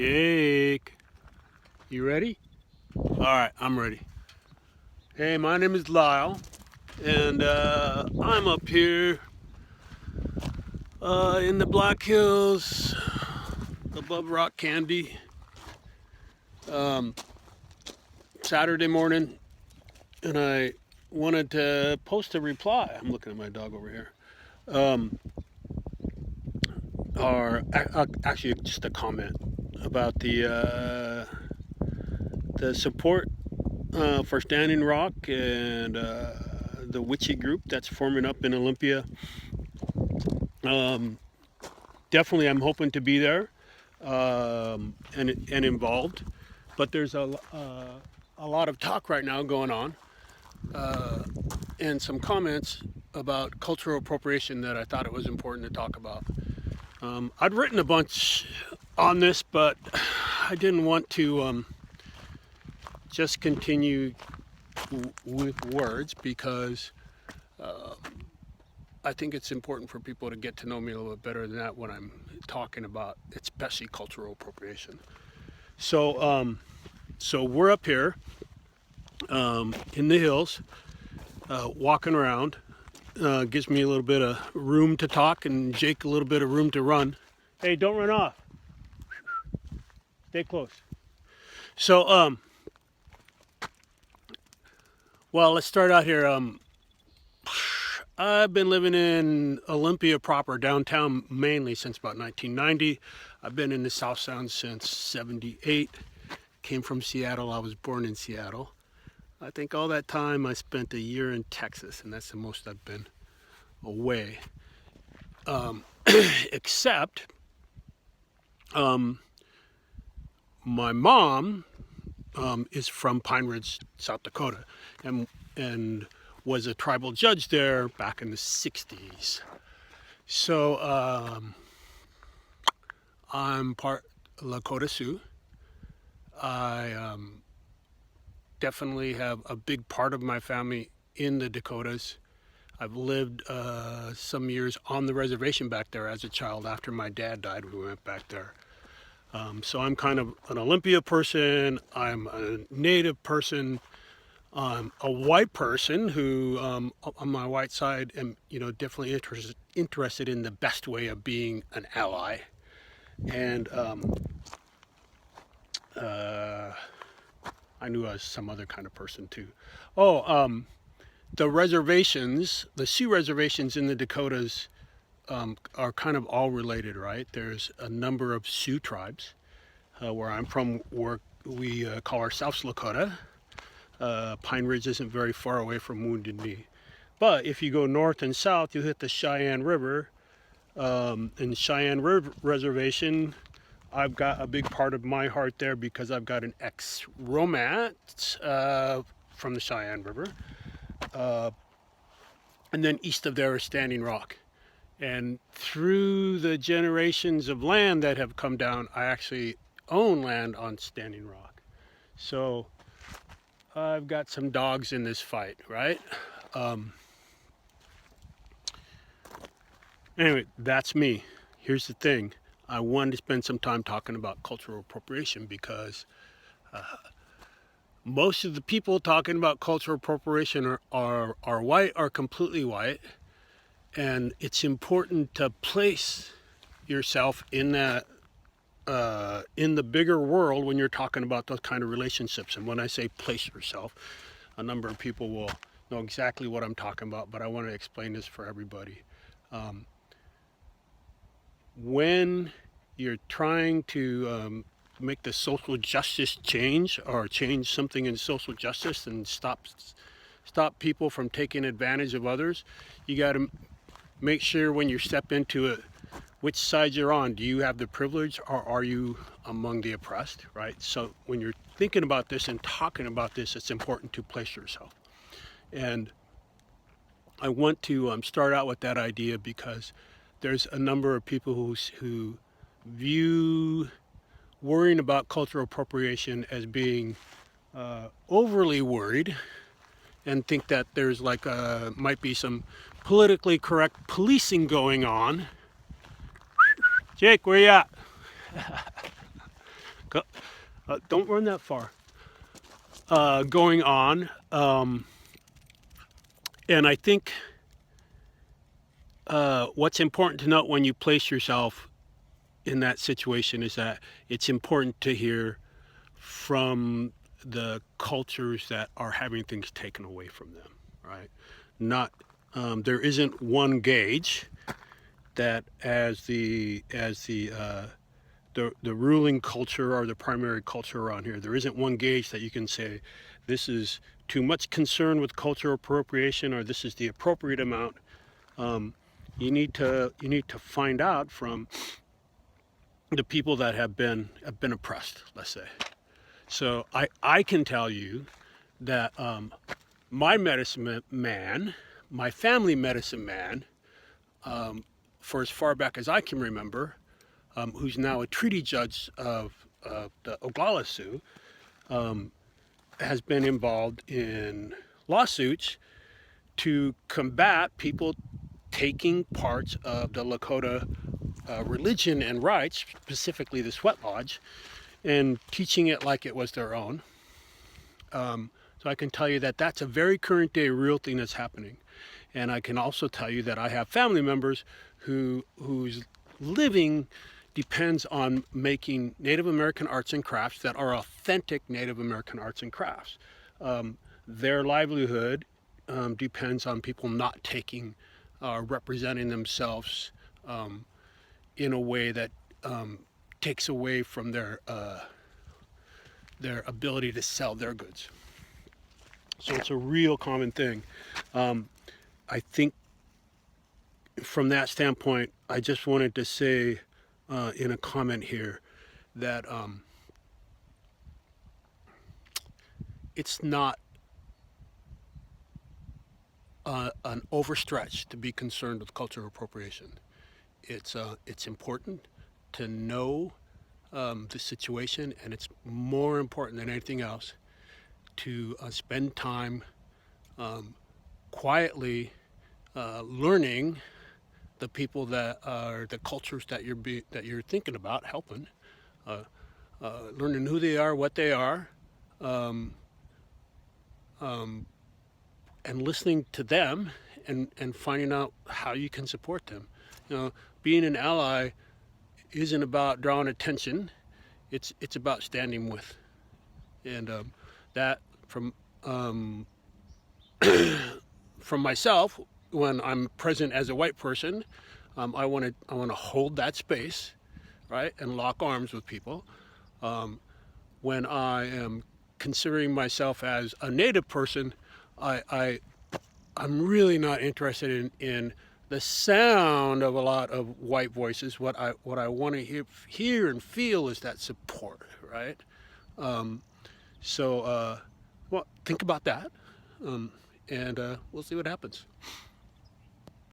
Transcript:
Jake, you ready? All right, I'm ready. Hey, my name is Lyle, and I'm up here in the Black Hills above Rock Candy. Saturday morning, and I wanted to post a reply. I'm looking at my dog over here. Or actually, just a comment about the support for Standing Rock and the witchy group that's forming up in Olympia. Definitely, I'm hoping to be there and involved. But there's a lot of talk right now going on, and some comments about cultural appropriation that I thought it was important to talk about. I'd written a bunch on this, but I didn't want to just continue with words because I think it's important for people to get to know me a little bit better than that when I'm talking about, especially cultural appropriation. So, so we're up here in the hills, walking around. Gives me a little bit of room to talk and Jake a little bit of room to run. Hey, don't run off. Stay close. So, well, let's start out here. I've been living in Olympia proper, downtown, mainly since about 1990. I've been in the South Sound since 78. Came from Seattle. I was born in Seattle. I think all that time I spent a year in Texas, and that's the most I've been away. Except my mom is from Pine Ridge, South Dakota, and was a tribal judge there back in the 60s. So I'm part Lakota Sioux. I definitely have a big part of my family in the Dakotas. I've lived some years on the reservation back there as a child. After my dad died, we went back there. So I'm kind of an Olympia person. I'm a native person. I'm a white person who, on my white side, am definitely interested in the best way of being an ally. And I knew I was some other kind of person too. The reservations, the Sioux reservations in the Dakotas are kind of all related, right? There's a number of Sioux tribes. Where I'm from, we call ourselves Lakota. Pine Ridge isn't very far away from Wounded Knee. But if you go north and south, you hit the Cheyenne River. In Cheyenne River Reservation, I've got a big part of my heart there because I've got an ex-romance from the Cheyenne River. And then east of there is Standing Rock. And through the generations of land that have come down, I actually own land on Standing Rock. So I've got some dogs in this fight, right? Anyway, that's me. Here's the thing. I wanted to spend some time talking about cultural appropriation because most of the people talking about cultural appropriation are white, are completely white. And it's important to place yourself in that, in the bigger world when you're talking about those kind of relationships. And when I say place yourself, a number of people will know exactly what I'm talking about, but I want to explain this for everybody. When you're trying to make the social justice change or change something in social justice and stop people from taking advantage of others, you got to make sure when you step into it, which side you're on. Do you have the privilege or are you among the oppressed, right? So when you're thinking about this and talking about this, it's important to place yourself. And I want to start out with that idea because there's a number of people who view worrying about cultural appropriation as being overly worried and think that there's like might be some politically correct policing going on. Jake, where you at? Don't run that far. Going on, and I think what's important to note when you place yourself in that situation is that it's important to hear from the cultures that are having things taken away from them, right? Not there isn't one gauge that as the ruling culture or the primary culture around here, there isn't one gauge that you can say this is too much concern with cultural appropriation or this is the appropriate amount. You need to find out from the people that have been oppressed, let's say. So I can tell you that my medicine man, my family medicine man, for as far back as I can remember, who's now a treaty judge of the Oglala Sioux, has been involved in lawsuits to combat people taking parts of the Lakota religion and rights, specifically the Sweat Lodge, and teaching it like it was their own. So I can tell you that that's a very current day real thing that's happening. And I can also tell you that I have family members whose living depends on making Native American arts and crafts that are authentic Native American arts and crafts. Their livelihood depends on people not taking, representing themselves in a way that takes away from their ability to sell their goods. So it's a real common thing. I think from that standpoint, I just wanted to say in a comment here that it's not an overstretch to be concerned with cultural appropriation. It's important to know the situation, and it's more important than anything else to spend time quietly learning the people that are the cultures that you're thinking about helping, learning who they are, what they are, and listening to them and finding out how you can support them. Being an ally isn't about drawing attention. It's about standing with, and that from from myself, when I'm present as a white person, I want to hold that space, right, and lock arms with people. When I am considering myself as a Native person, I'm really not interested in the sound of a lot of white voices. What I want to hear and feel is that support, right? So, well, think about that, and we'll see what happens.